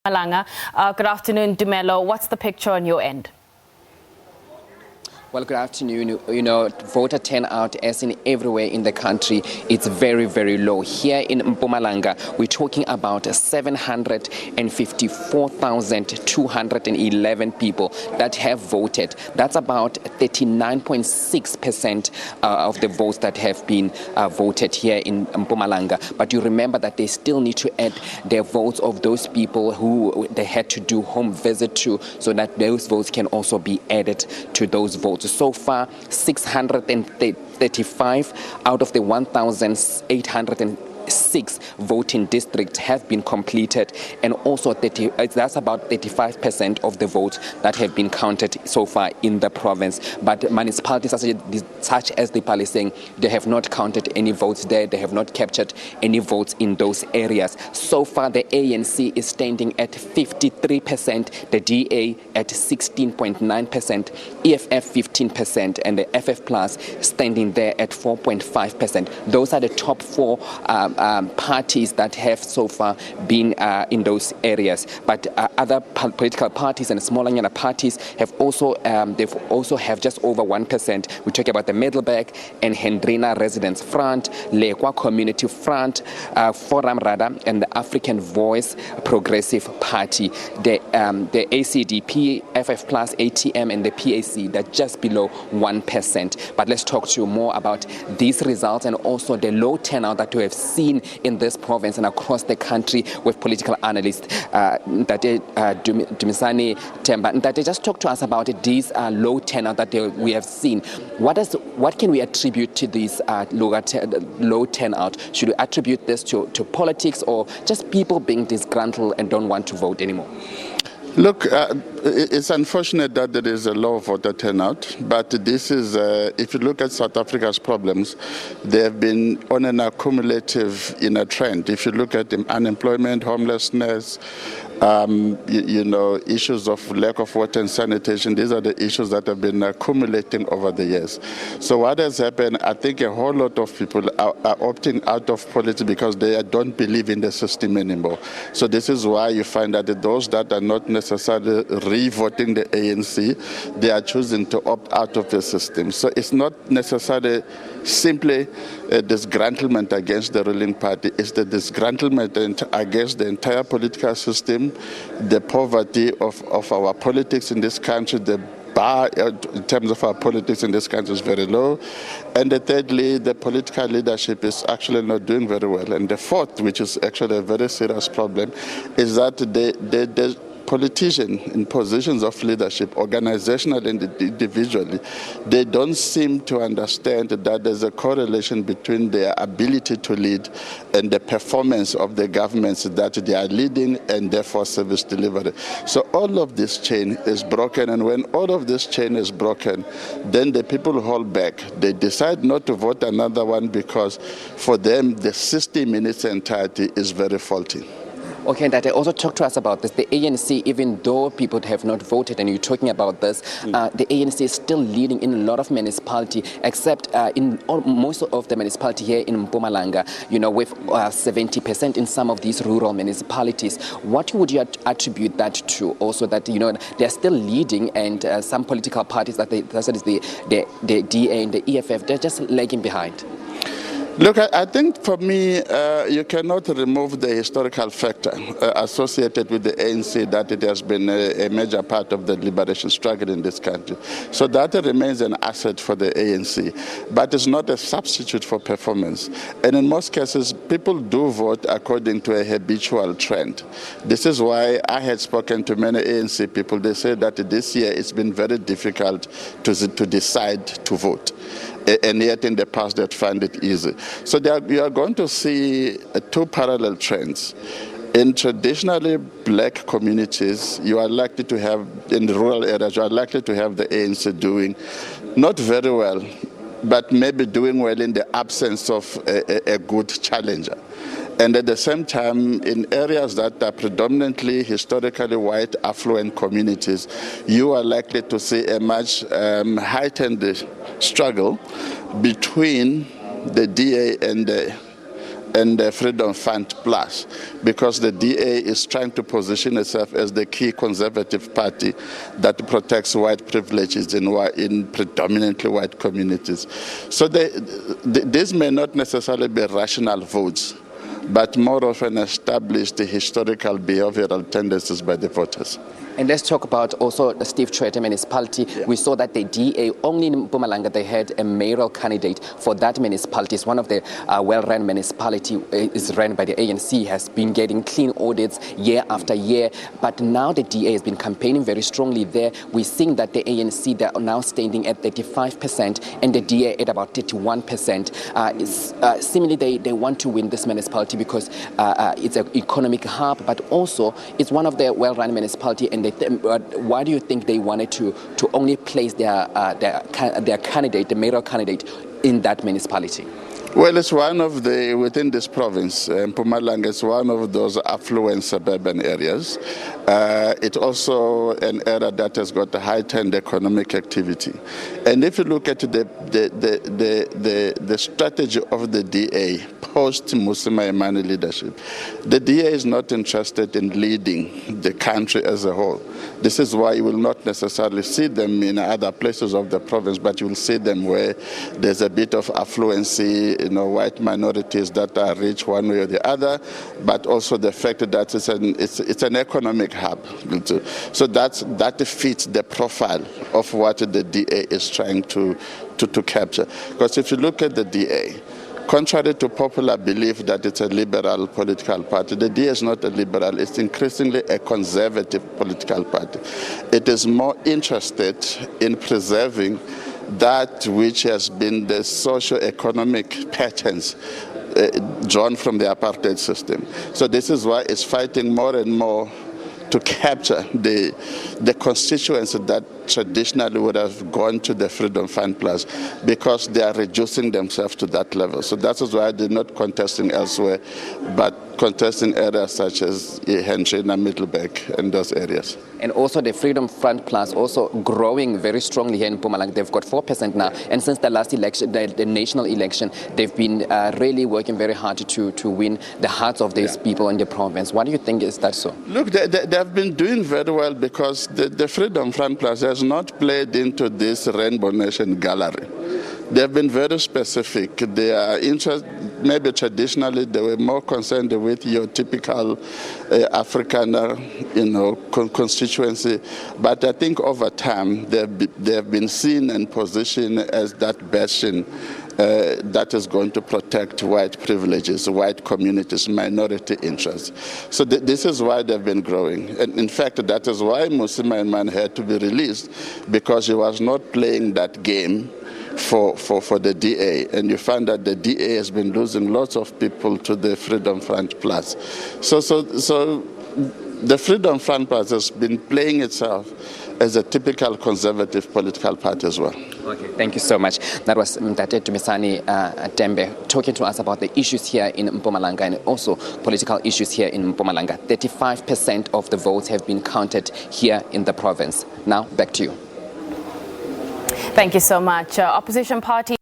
Mpumalanga. Good afternoon, Tumelo. What's the picture on your end? Well, good afternoon. Voter turnout, as in everywhere in the country, it's very, very low. Here in Mpumalanga, we're talking about 754,211 people that have voted. That's about 39.6% of the votes that have been voted here in Mpumalanga. But you remember that they still need to add their votes of those people who they had to do home visit to, so that those votes can also be added to those votes. So far, 635 out of the 1,806 voting districts have been completed, and also that's about 35% of the votes that have been counted so far in the province. But municipalities such as the Pali saying they have not counted any votes there, they have not captured any votes in those areas. So far, the ANC is standing at 53%, the DA at 16.9%, EFF 15%, and the FF Plus standing there at 4.5%. Those are the top four parties that have so far been in those areas. But other political parties and smaller parties have also have just over 1%. We talk about the Middleburg and Hendrina Residents Front, Lekwa Community Front, Forum Rada, and the African Voice Progressive Party. The ACDP, FF Plus, ATM, and the PAC, they're just below 1%. But let's talk to you more about these results and also the low turnout that we have seen in this province and across the country with political analyst Dumisani Tembe. That just talk to us about these low turnout that we have seen. What can we attribute to this low turnout? Should we attribute this to politics, or just people being disgruntled and don't want to vote anymore? Look, it's unfortunate that there is a low voter turnout, but this is, if you look at South Africa's problems, they have been on an accumulative trend. If you look at unemployment, homelessness, issues of lack of water and sanitation, these are the issues that have been accumulating over the years. So what has happened, I think a whole lot of people are opting out of politics because they don't believe in the system anymore. So this is why you find that those that are not necessarily re-voting the ANC, they are choosing to opt out of the system. So it's not necessarily simply a disgruntlement against the ruling party, it's the disgruntlement against the entire political system, the poverty of our politics in this country, the bar in terms of our politics in this country is very low. And thirdly, the political leadership is actually not doing very well. And the fourth, which is actually a very serious problem, is that the politicians in positions of leadership, organizationally and individually, they don't seem to understand that there's a correlation between their ability to lead and the performance of the governments that they are leading, and therefore service delivery. So all of this chain is broken, and when all of this chain is broken, then the people hold back. They decide not to vote another one because for them the system in its entirety is very faulty. Okay, and that also talk to us about this. The ANC, even though people have not voted, and you're talking about this, the ANC is still leading in a lot of municipality, except in most of the municipality here in Mpumalanga, with 70% in some of these rural municipalities. What would you attribute that to? Also that, they're still leading, and some political parties, that is the DA and the EFF, they're just lagging behind. Look, I think for me, you cannot remove the historical factor associated with the ANC, that it has been a major part of the liberation struggle in this country. So that remains an asset for the ANC, but it's not a substitute for performance. And in most cases, people do vote according to a habitual trend. This is why I had spoken to many ANC people. They say that this year it's been very difficult to decide to vote. And yet in the past they'd find it easy. So you are going to see two parallel trends. In traditionally black communities, you are likely to have, in the rural areas, you are likely to have the ANC doing not very well, but maybe doing well in the absence of a good challenger. And at the same time, in areas that are predominantly historically white, affluent communities, you are likely to see a much heightened struggle between the DA and the and the Freedom Front Plus, because the DA is trying to position itself as the key conservative party that protects white privileges in predominantly white communities. So these may not necessarily be rational votes, but more often established historical behavioral tendencies by the voters. And let's talk about also the Steve Tshwete municipality. Yeah. We saw that the DA, only in Mpumalanga, they had a mayoral candidate for that municipality. It's one of the well-run municipality, is run by the ANC, has been getting clean audits year after year. But now the DA has been campaigning very strongly there. We're seeing that the ANC, they're now standing at 35% and the DA at about 31%. Similarly, they want to win this municipality because it's an economic hub, but also it's one of the well-run municipality. And why do you think they wanted to only place their candidate, the mayoral candidate, in that municipality? Well, it's one of the, within this province, Mpumalanga is one of those affluent suburban areas. It's also an area that has got a heightened economic activity. And if you look at the strategy of the DA post-Musima Imani leadership, the DA is not interested in leading the country as a whole. This is why you will not necessarily see them in other places of the province, but you will see them where there's a bit of affluency, white minorities that are rich one way or the other, but also the fact that it's an economic hub. So that fits the profile of what the DA is trying to capture. Because if you look at the DA, contrary to popular belief that it's a liberal political party, the DA is not a liberal. It's increasingly a conservative political party. It is more interested in preserving that which has been the socio-economic patterns drawn from the apartheid system. So this is why it's fighting more and more to capture the constituency that traditionally would have gone to the Freedom Fund Plus, because they are reducing themselves to that level. So that is why they're not contesting elsewhere, but contesting areas such as Henshina, Middleburg, and those areas. And also the Freedom Front Plus also growing very strongly here in Mpumalanga. They've got 4% now. And since the last election, the national election, they've been really working very hard to win the hearts of these people in the province. Why do you think is that so? Look, they have been doing very well because the Freedom Front Plus has not played into this Rainbow Nation gallery. They have been very specific. They are maybe traditionally they were more concerned with your typical Afrikaner, constituency. But I think over time they have been seen and positioned as that bastion that is going to protect white privileges, white communities, minority interests. So this is why they've been growing. And in fact, that is why Musima Imani had to be released, because he was not playing that game for the DA, and you find that the DA has been losing lots of people to the Freedom Front Plus. So the Freedom Front Plus has been playing itself as a typical conservative political party as well. Okay, thank you so much. That was Dumisani Tembe talking to us about the issues here in Mpumalanga and also political issues here in Mpumalanga. 35% of the votes have been counted here in the province. Now, back to you. Thank you so much. Opposition party